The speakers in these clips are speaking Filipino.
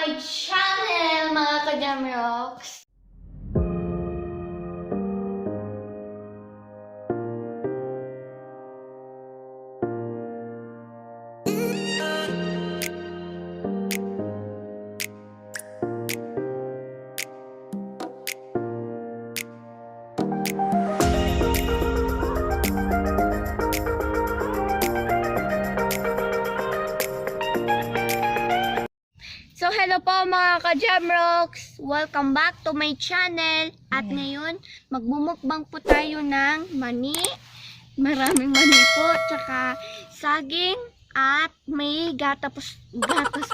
my channel, mga ka-Jamrocks! So, hello po mga ka-Jamrocks! Welcome back to my channel. At ngayon, magmumukbang po tayo ng mani. Maraming mani po, tsaka saging, at may gatas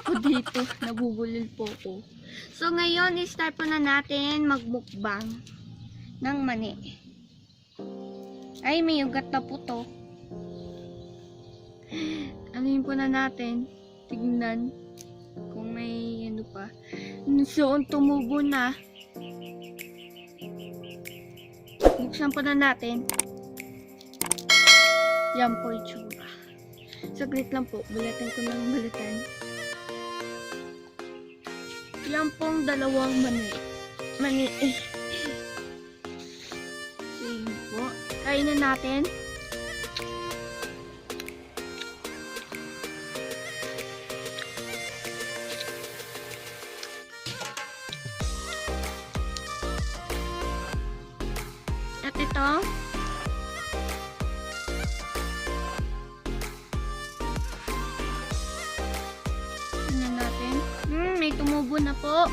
po dito. Nabubulol po ko. So, ngayon, start po na natin magmukbang ng mani. Ay, may ugat na po to. Anuhin po na natin. Tignan. Kung may ano pa. So, tumubo na. Buksan po na natin. Yan po itsura. Saglit lang po. Bulatan ko ng bulatan. Yan pong dalawang mani. Yan po. Kainin natin. At ito, tingnan natin. May tumubo na po.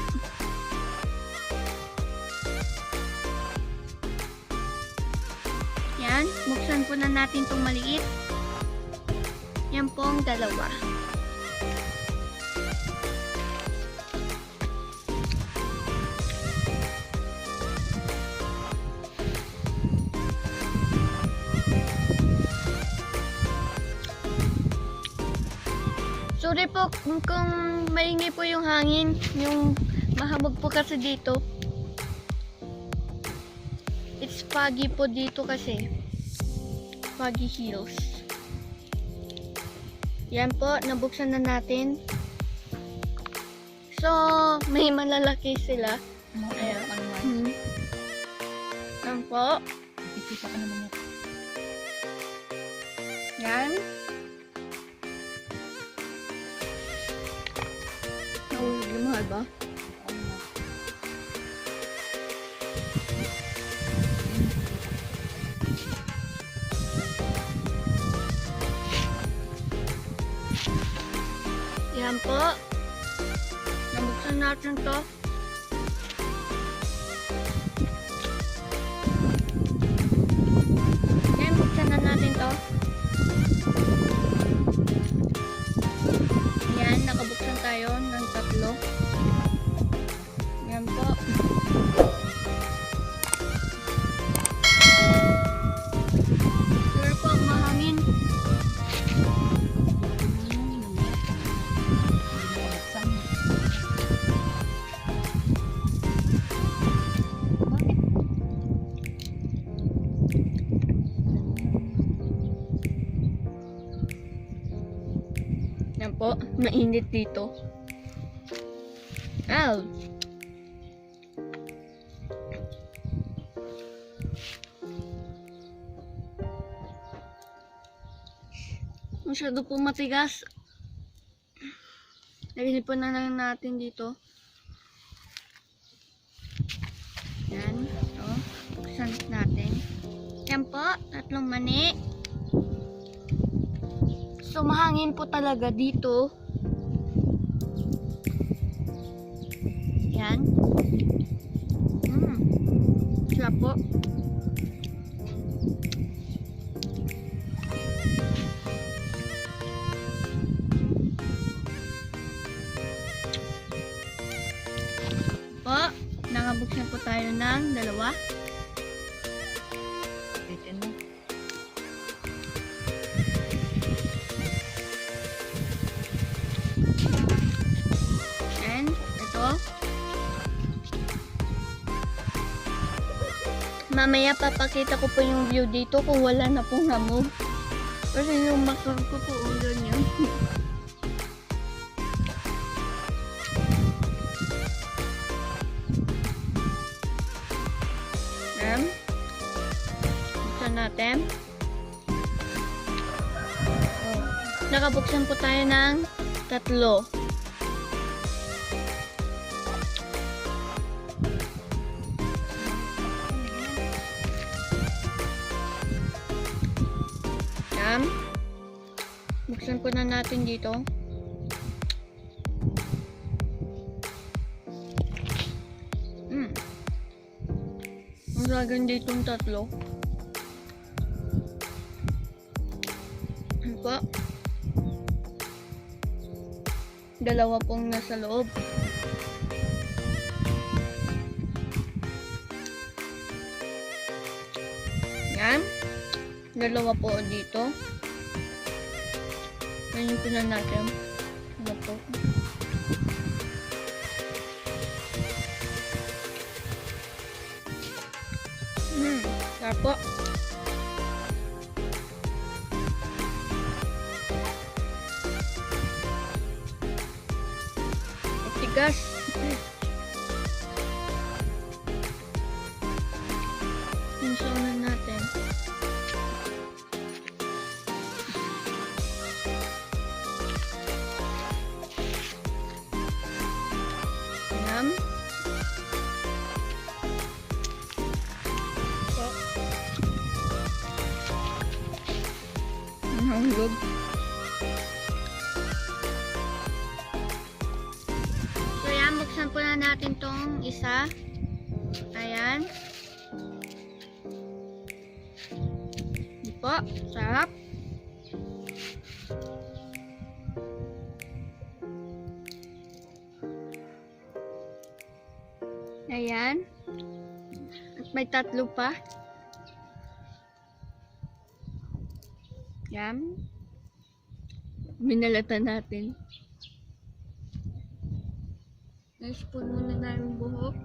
Yan, buksan po na natin itong maliit. Yan po ang dalawa. Sorry po kung maingay po yung hangin, yung mahamog po kasi dito. It's foggy po dito kasi. Foggy hills. Yan po, nabuksan na natin. So, may malalaki sila. Ayan. Yan po. Yan. Mahal ba? Yan po. Nabuksan natin to. Yan, buksan na natin to. Yan, nakabuksan tayo ng tatlo. Yan po. Sure po, mahangin. Yan po, mainit dito. Ow! Masyado po matigas. Lagyan po na lang natin dito. Yan. Ito. Buksan natin. Yan po. Tatlong mani. So, mahangin po talaga dito. Yan. Siya po. Po, nakabuksan po tayo ng dalawa. And ito. Mamaya papakita ko po yung view dito kung wala na pong hamog. Kasi yung makar ko po ganyan. natin. Nakabuksan po tayo ng 3. Yan. Buksan po na natin dito. Ang gaganda itong 3. Ano po? 2 pong nasa loob. Yan. 2 po dito. Ganyan po na natin. Ano po? Sarap po. Tigas. Pinsunan natin. Ayan. Nahulog. So yan, buksan po na natin tong isa. Ayan. Di po, sarap. Ayan. At may 3 pa. Yan. Minalatan natin. Na-spoon muna na yung buhok.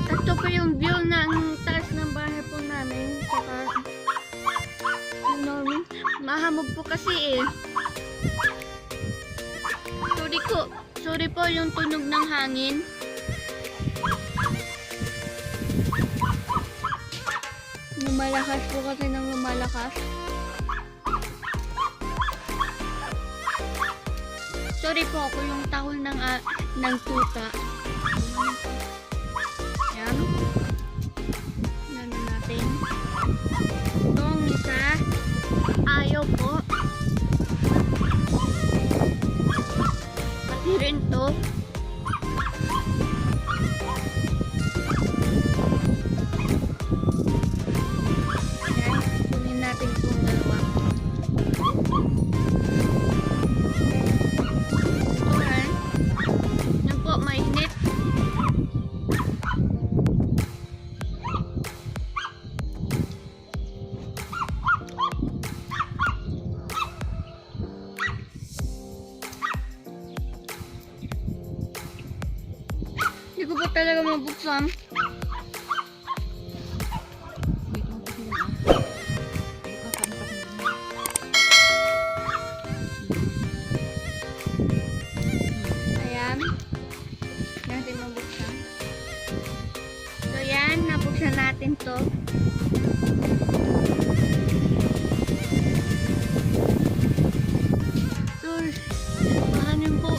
Ito po yung view ng taas ng bahay po namin. Saka, mahamog po kasi eh. Sorry po yung tunog ng hangin. Lumalakas po kasi ng lumalakas. Sorry po ako yung tahol ng tuta. Yan. Ano natin. Itong isa. Ayaw po. Pati rin to. Ayan. Kunin natin itong 2. Ayan. Yan po, mainit. Hindi ko pa talaga mabuksan. Ayan. Natin mabuksan. So yan, nabuksan natin to. So, mahanin po.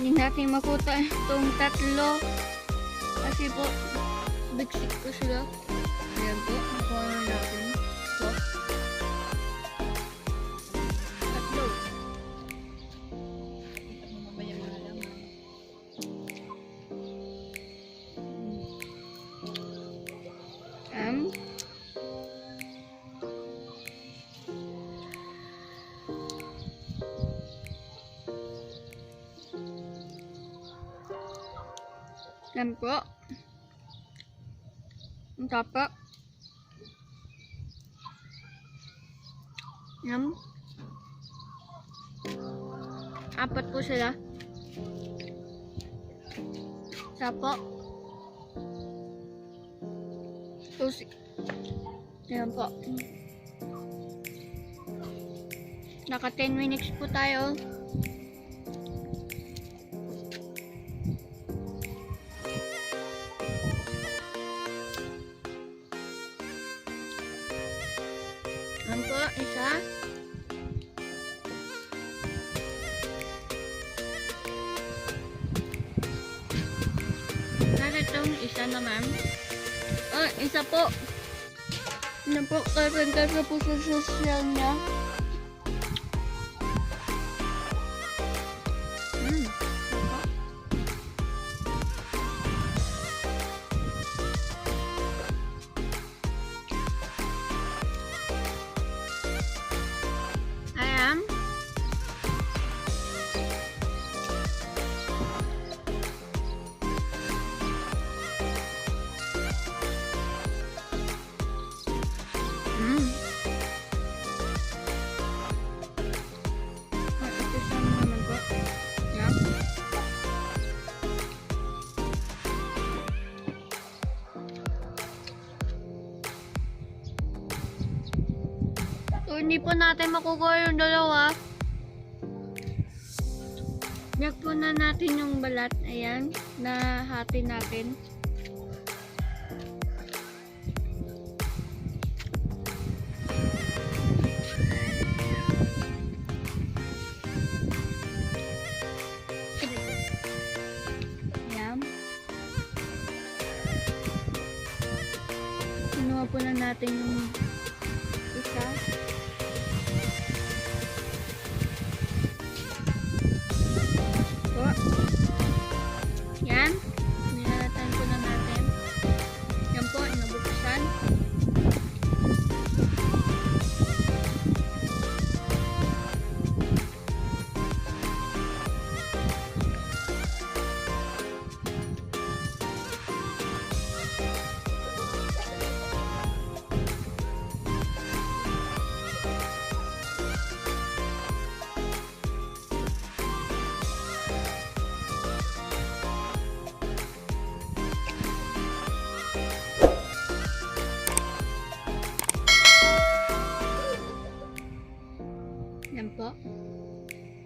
Hindi natin makuta itong 3 kasi po bigsik ko sila. Ayan po, nakuha na natin. So, 3. Yan po. Ang tapa. Yan. Apat po sila. Isa po. Yan po. Naka 10 minutes po tayo. Yan po, isa. Itong isa naman. Isa po. Yan po, karagdaga po sa social niya. Ayan. So, hindi po natin makukuha yung dalawa. Yak po na natin yung balat. Ayan, nahati natin. Ayan. Kinuha po na natin yung isa. Yan. Nilalatan po na natin. Yan po, nabuksan. Yan po.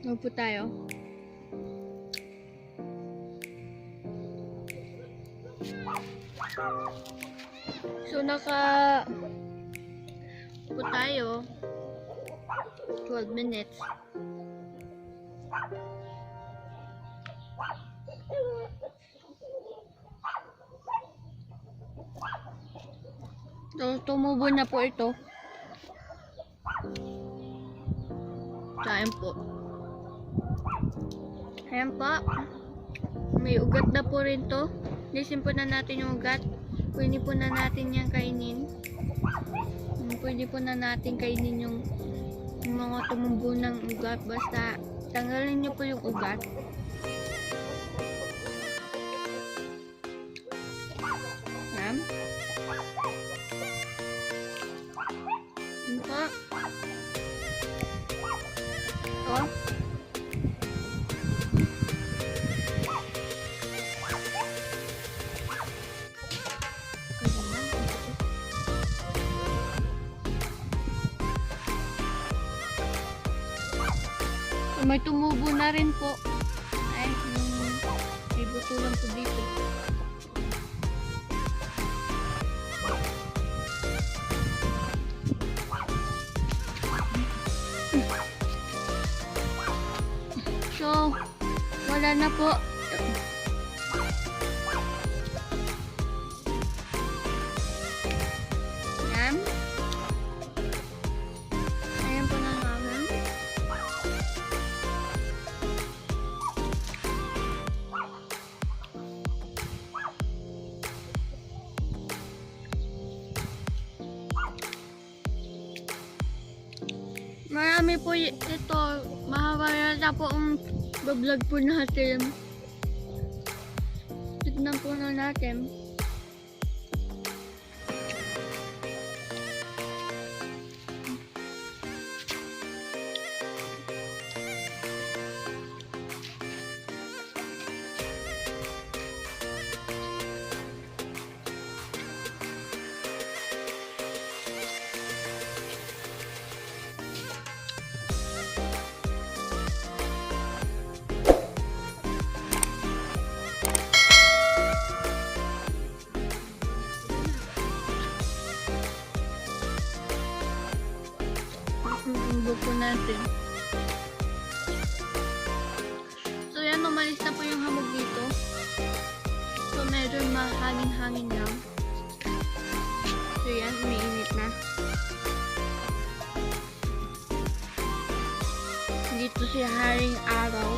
Huwag po tayo. So, naka po tayo 12 minutes. So, tumubo na po ito. Ayan po. Ayan po. May ugat na po rin to. Lisin po na natin yung ugat. Pwede po na natin yan kainin. Pwede po na natin kainin yung mga tumubo ng ugat. Basta tanggalin nyo po yung ugat. Ayan. Ayan po. Oh. So, may tumubo na rin po. Ay, may buto lang po dito. So, wala na po. Ayan. Ayan po na namin. Marami po ito. Mahaba na po ang vlog po natin. Tignan po na natin. Imbog po natin. So yan, umalis na po yung hamog dito. So medyo mahangin-hangin lang. So yan, umiinit na. Dito si haring araw.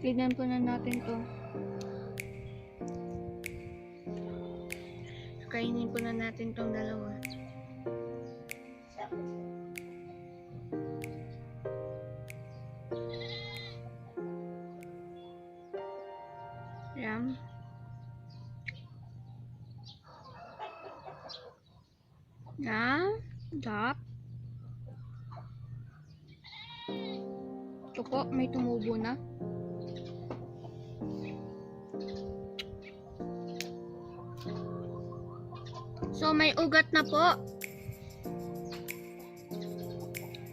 Tignan po na natin to. Kainin po na natin tong dalawa. Yan. Yan. Dap. Ito po, may tumubo na. So, may ugat na po.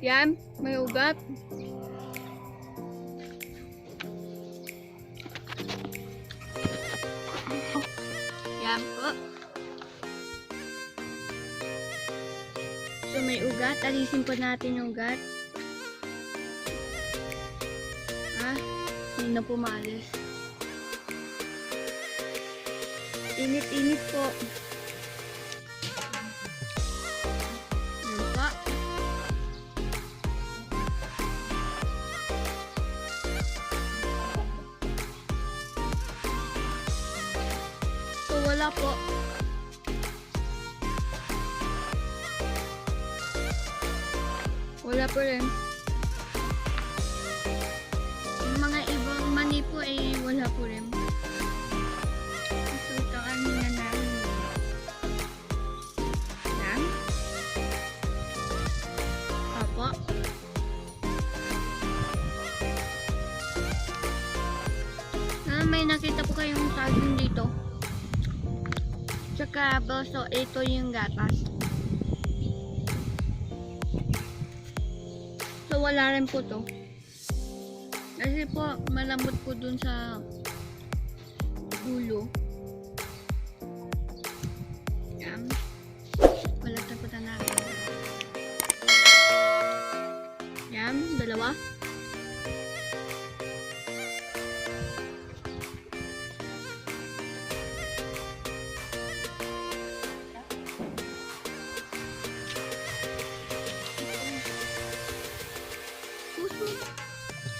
Yan, may ugat. Yan po. So, may ugat. Alisin po natin yung ugat. Hindi na po maalis. Init-init po. Wala po. Wala po rin. Yung mga ibang mani po ay wala po rin. So, takanin na namin. Yan. Opo. May nakita po kayong saging dito. Tsaka boso, ito yung gatas. So wala rin po to. Kasi po malambot po dun sa ulo. Yan. Wala na po na natin. Yan, dalawa.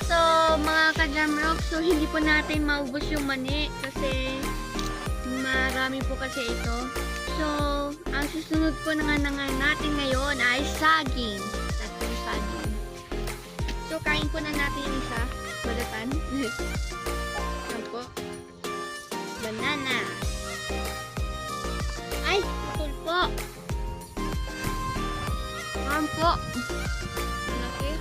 So, mga ka-jamrock, so hindi po natin maubos yung mani kasi marami po kasi ito. So, ang susunod po na natin ngayon ay saging. Tatlong saging. So, kain po na natin yung isa. Balatan. Yan po. Banana. Ay, putol po. Yan po. Malaki.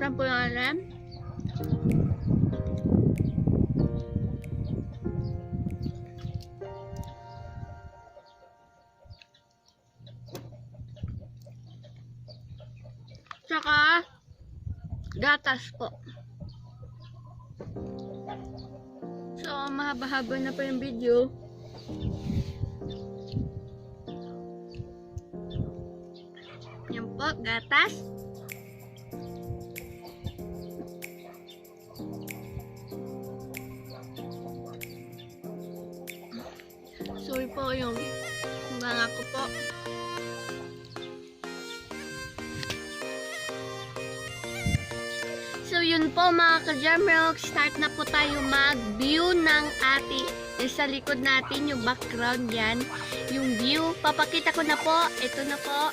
Saan po yung alam? Tsaka gatas po. So, mahaba-haba na po yung video. Yan po, gatas. po yung mga ko po. So yun po mga ka-Jamrock, start na po tayo mag-view ng ating sa likod natin, yung background yan, yung view. Papakita ko na po, ito na po.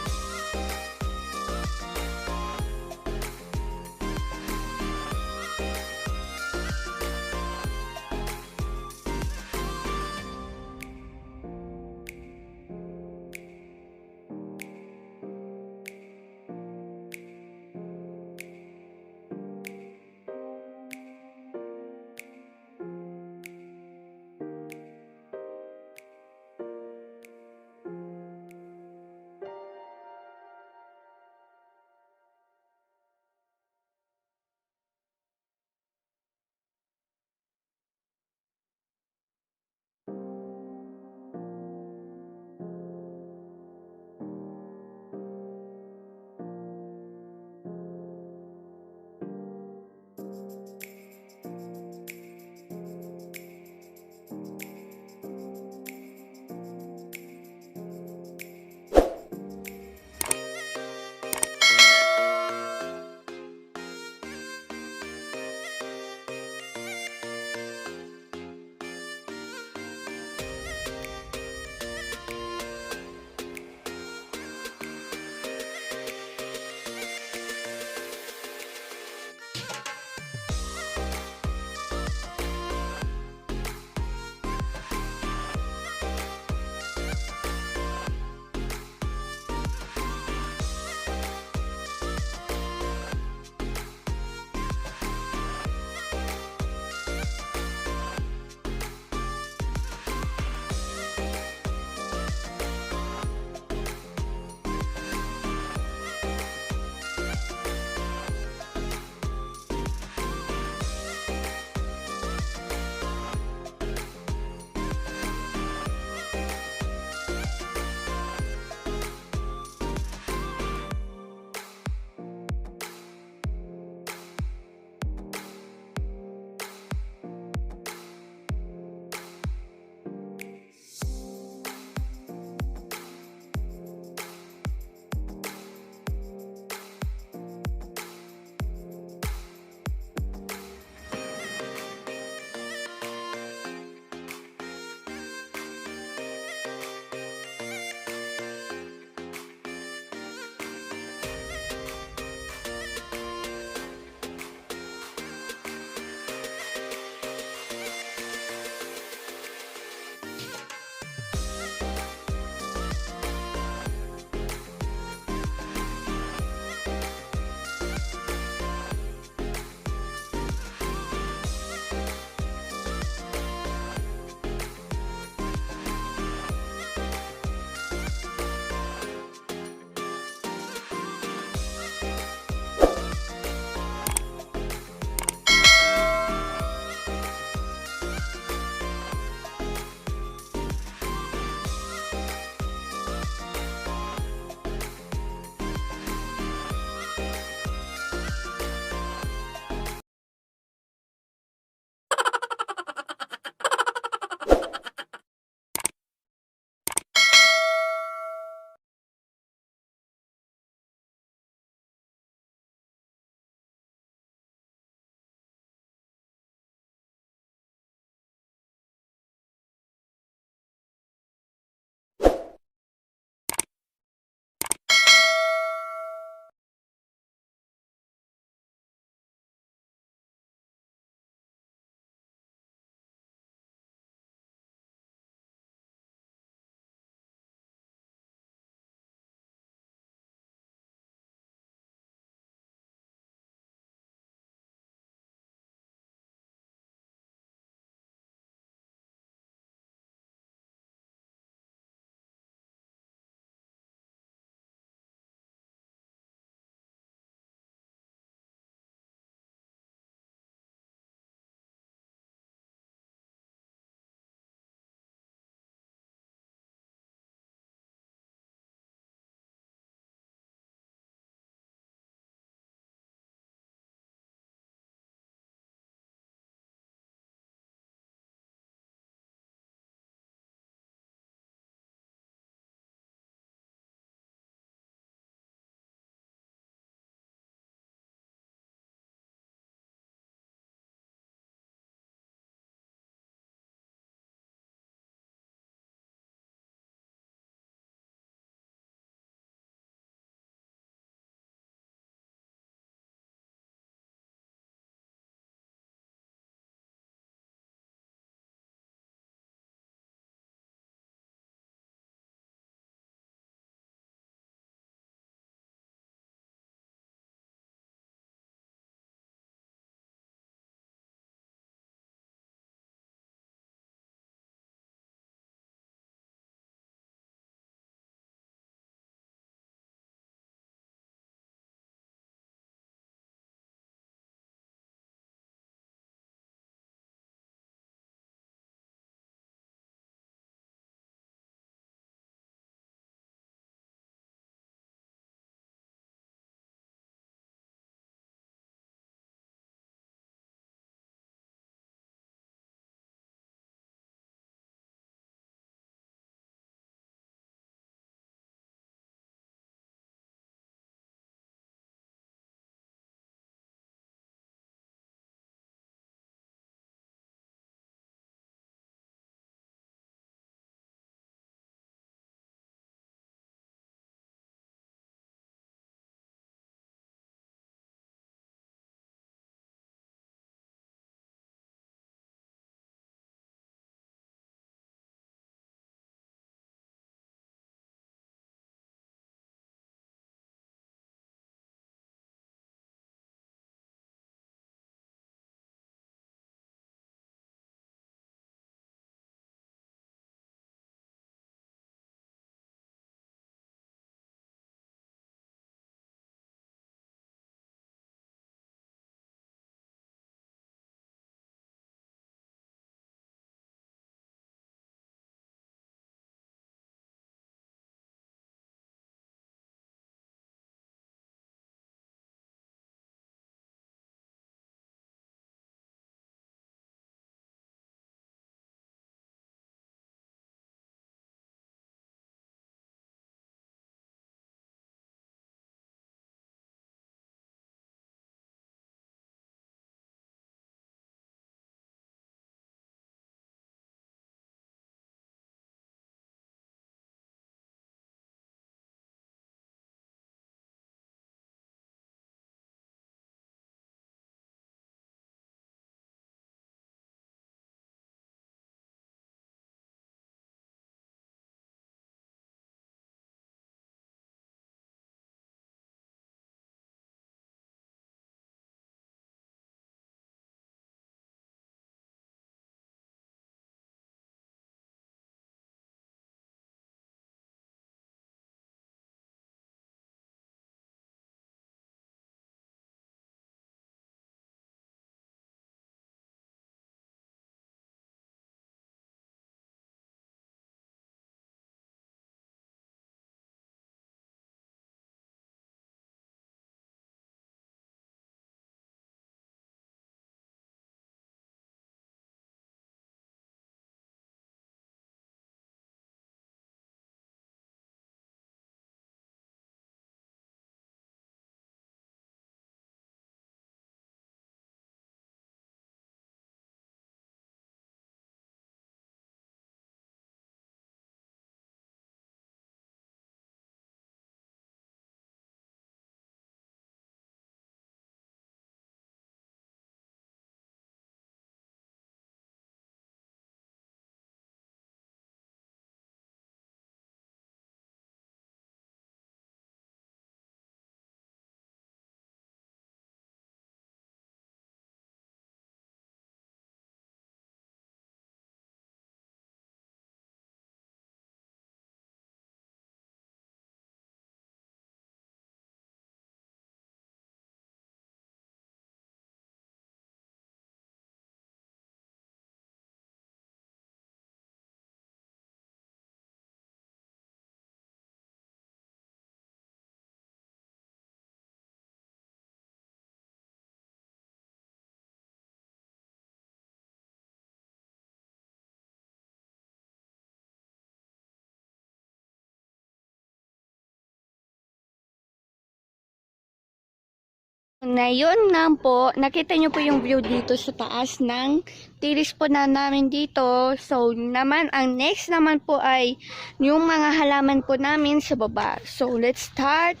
Ngayon nga po, nakita nyo po yung view dito sa taas ng tiris po na namin dito. So, naman, ang next naman po ay yung mga halaman po namin sa baba. So, let's start.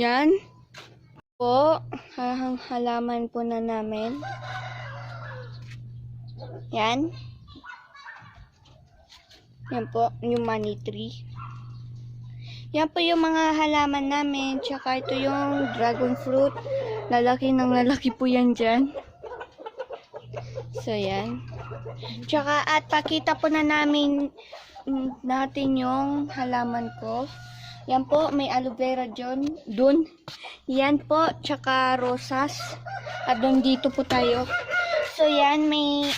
Yan. Po, ang halaman po na namin. Yan. Yan po, yung money tree. Yan po yung mga halaman namin. Tsaka ito yung dragon fruit. Lalaki ng lalaki po yan dyan. So, yan. Tsaka at pakita po na natin yung halaman ko. Yan po, may aloe vera dun. Yan po, tsaka rosas. At dun dito po tayo. So, yan, may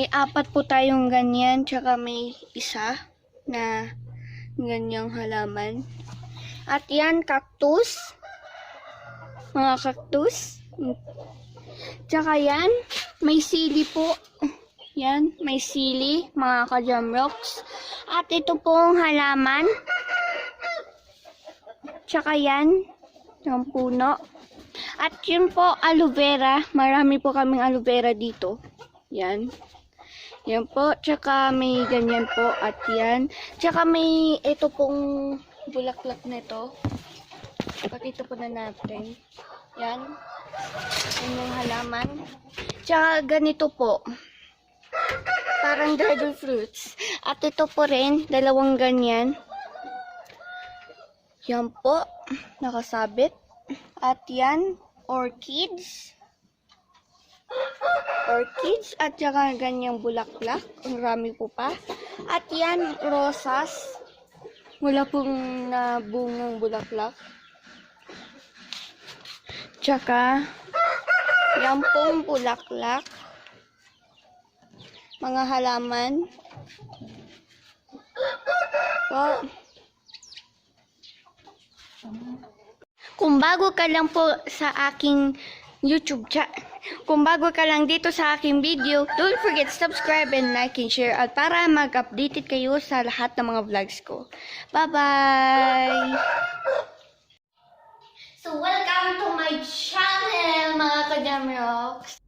apat po tayong ganyan. Tsaka may isa na ganyang halaman. At yan, cactus. Mga cactus. Tsaka yan, may sili po. Yan, may sili, mga ka-jamrocks. At ito pong halaman. Tsaka yan, yung puno. At yun po, aloe vera. Marami po kaming aloe vera dito. Yan. Yan po, tsaka may ganyan po, at yan. Tsaka may ito pong bulaklak nito. Pakita po na natin. Yan. Yan yung halaman. Tsaka ganito po. Parang dragon fruits. At ito po rin, dalawang ganyan. Yan po, nakasabit. At yan, orchids. At saka ganyang bulaklak. Ang rami po pa. At yan, rosas. Wala pong nabungang bulaklak. Tsaka, yan pong bulaklak. Mga halaman. Po. Kung bago ka lang po sa aking YouTube channel, kung bago ka lang dito sa aking video, don't forget to subscribe and like and share at para mag-updated kayo sa lahat ng mga vlogs ko. Bye-bye! So, welcome to my channel, mga ka-jamrocks!